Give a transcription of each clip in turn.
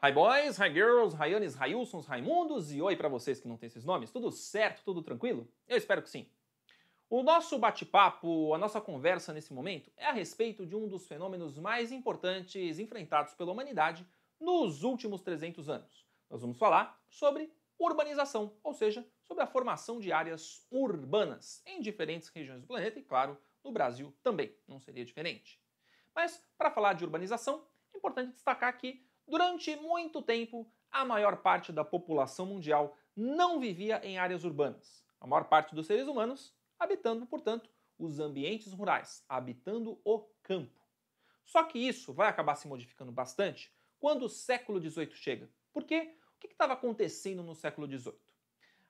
Hi boys, hi girls, Ryanes, Railsons, Raimundos e oi pra vocês que não têm esses nomes. Tudo certo? Tudo tranquilo? Eu espero que sim. O nosso bate-papo, a nossa conversa nesse momento é a respeito de um dos fenômenos mais importantes enfrentados pela humanidade nos últimos 300 anos. Nós vamos falar sobre urbanização, ou seja, sobre a formação de áreas urbanas em diferentes regiões do planeta e, claro, no Brasil também, não seria diferente. Mas, para falar de urbanização, é importante destacar que, durante muito tempo, a maior parte da população mundial não vivia em áreas urbanas. A maior parte dos seres humanos habitando, portanto, os ambientes rurais, habitando o campo. Só que isso vai acabar se modificando bastante quando o século XVIII chega. Porque o que estava acontecendo no século XVIII?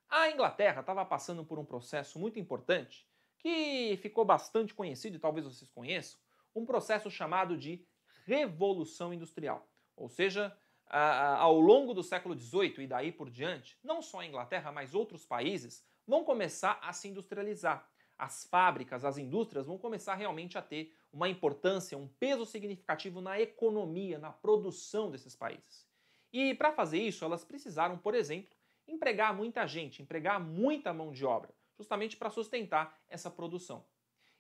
A Inglaterra estava passando por um processo muito importante que ficou bastante conhecido, e talvez vocês conheçam, um processo chamado de Revolução Industrial. Ou seja, ao longo do século XVIII e daí por diante, não só a Inglaterra, mas outros países vão começar a se industrializar. As fábricas, as indústrias vão começar realmente a ter uma importância, um peso significativo na economia, na produção desses países. E para fazer isso, elas precisaram, por exemplo, empregar muita gente, empregar muita mão de obra, justamente para sustentar essa produção.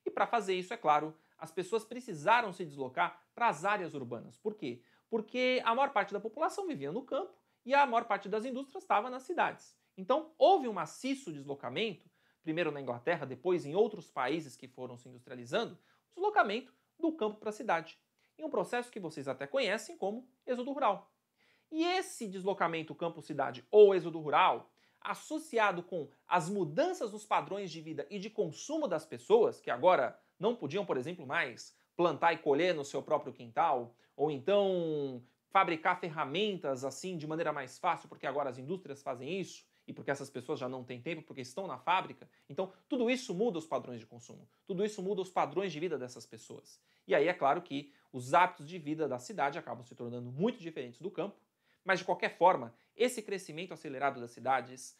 E para fazer isso, é claro, as pessoas precisaram se deslocar para as áreas urbanas. Por quê? Porque a maior parte da população vivia no campo e a maior parte das indústrias estava nas cidades. Então, houve um maciço deslocamento, primeiro na Inglaterra, depois em outros países que foram se industrializando, deslocamento do campo para a cidade, em um processo que vocês até conhecem como êxodo rural. E esse deslocamento campo-cidade ou êxodo rural, associado com as mudanças nos padrões de vida e de consumo das pessoas, que agora não podiam, por exemplo, mais plantar e colher no seu próprio quintal, ou então fabricar ferramentas assim de maneira mais fácil, porque agora as indústrias fazem isso, e porque essas pessoas já não têm tempo porque estão na fábrica. Então, tudo isso muda os padrões de consumo, tudo isso muda os padrões de vida dessas pessoas. E aí é claro que os hábitos de vida da cidade acabam se tornando muito diferentes do campo, mas de qualquer forma, esse crescimento acelerado das cidades,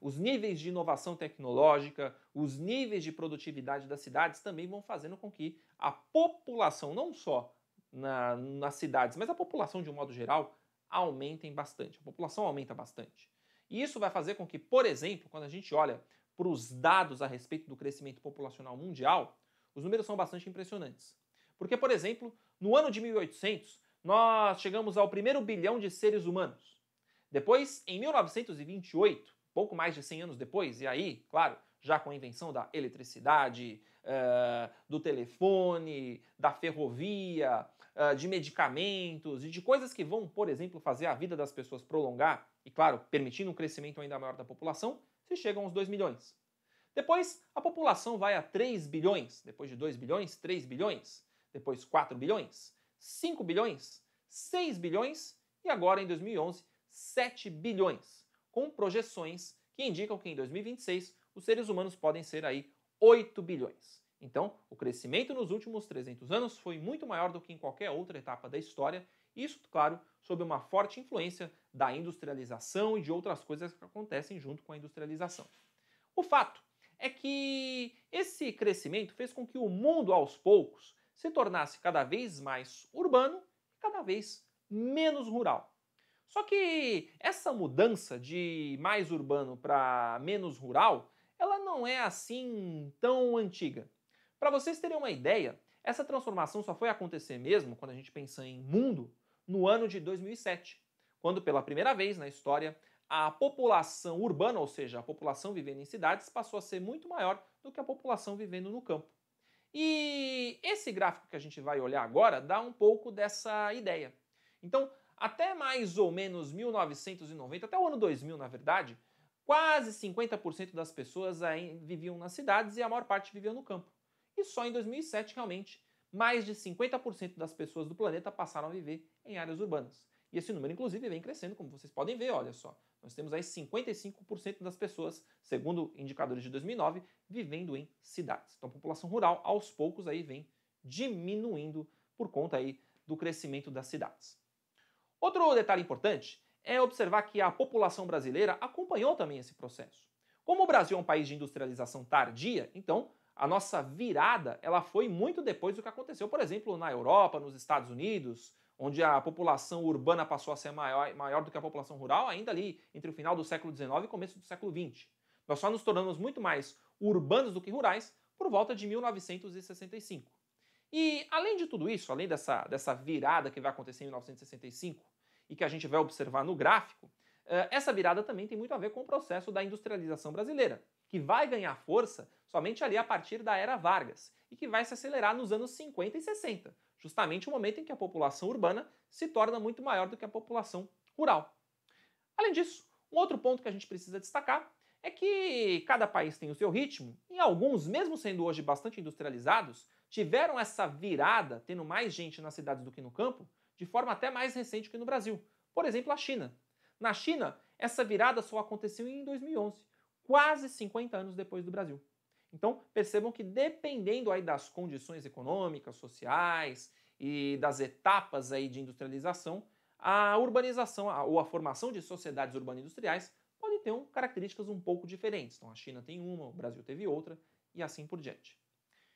os níveis de inovação tecnológica, os níveis de produtividade das cidades também vão fazendo com que a população, não só nas cidades, mas a população de um modo geral, aumentem bastante. A população aumenta bastante. E isso vai fazer com que, por exemplo, quando a gente olha para os dados a respeito do crescimento populacional mundial, os números são bastante impressionantes. Porque, por exemplo, no ano de 1800, nós chegamos ao primeiro bilhão de seres humanos. Depois, em 1928, pouco mais de 100 anos depois, e aí, claro, já com a invenção da eletricidade, do telefone, da ferrovia, de medicamentos e de coisas que vão, por exemplo, fazer a vida das pessoas prolongar e, claro, permitindo um crescimento ainda maior da população, se chegam aos 2 milhões. Depois, a população vai a 3 bilhões, depois de 2 bilhões, 3 bilhões, depois 4 bilhões, 5 bilhões, 6 bilhões e agora, em 2011, 7 bilhões, com projeções que indicam que em 2026 os seres humanos podem ser aí 8 bilhões. Então, o crescimento nos últimos 300 anos foi muito maior do que em qualquer outra etapa da história, isso, claro, sob uma forte influência da industrialização e de outras coisas que acontecem junto com a industrialização. O fato é que esse crescimento fez com que o mundo, aos poucos, se tornasse cada vez mais urbano e cada vez menos rural. Só que essa mudança de mais urbano para menos rural, ela não é assim tão antiga. Para vocês terem uma ideia, essa transformação só foi acontecer mesmo, quando a gente pensa em mundo, no ano de 2007, quando pela primeira vez na história a população urbana, ou seja, a população vivendo em cidades, passou a ser muito maior do que a população vivendo no campo. E esse gráfico que a gente vai olhar agora dá um pouco dessa ideia. Então, até mais ou menos 1990, até o ano 2000, na verdade, quase 50% das pessoas viviam nas cidades e a maior parte vivia no campo. E só em 2007, realmente, mais de 50% das pessoas do planeta passaram a viver em áreas urbanas. E esse número, inclusive, vem crescendo, como vocês podem ver, olha só. Nós temos aí 55% das pessoas, segundo indicadores de 2009, vivendo em cidades. Então a população rural, aos poucos, aí vem diminuindo por conta aí do crescimento das cidades. Outro detalhe importante é observar que a população brasileira acompanhou também esse processo. Como o Brasil é um país de industrialização tardia, então a nossa virada ela foi muito depois do que aconteceu, por exemplo, na Europa, nos Estados Unidos, onde a população urbana passou a ser maior do que a população rural, ainda ali entre o final do século XIX e começo do século XX. Nós só nos tornamos muito mais urbanos do que rurais por volta de 1965. E além de tudo isso, além dessa virada que vai acontecer em 1965 e que a gente vai observar no gráfico, essa virada também tem muito a ver com o processo da industrialização brasileira, que vai ganhar força somente ali a partir da era Vargas e que vai se acelerar nos anos 50 e 60, justamente o momento em que a população urbana se torna muito maior do que a população rural. Além disso, um outro ponto que a gente precisa destacar é que cada país tem o seu ritmo e alguns, mesmo sendo hoje bastante industrializados, tiveram essa virada, tendo mais gente nas cidades do que no campo, de forma até mais recente que no Brasil. Por exemplo, a China. Na China, essa virada só aconteceu em 2011, quase 50 anos depois do Brasil. Então, percebam que dependendo aí das condições econômicas, sociais e das etapas aí de industrialização, a urbanização ou a formação de sociedades urbano-industriais pode ter características um pouco diferentes. Então, a China tem uma, o Brasil teve outra e assim por diante.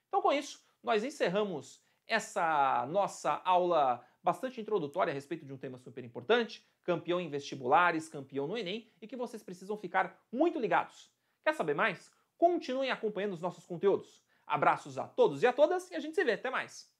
Então, com isso, nós encerramos essa nossa aula bastante introdutória a respeito de um tema super importante, campeão em vestibulares, campeão no Enem, e que vocês precisam ficar muito ligados. Quer saber mais? Continuem acompanhando os nossos conteúdos. Abraços a todos e a todas e a gente se vê. Até mais!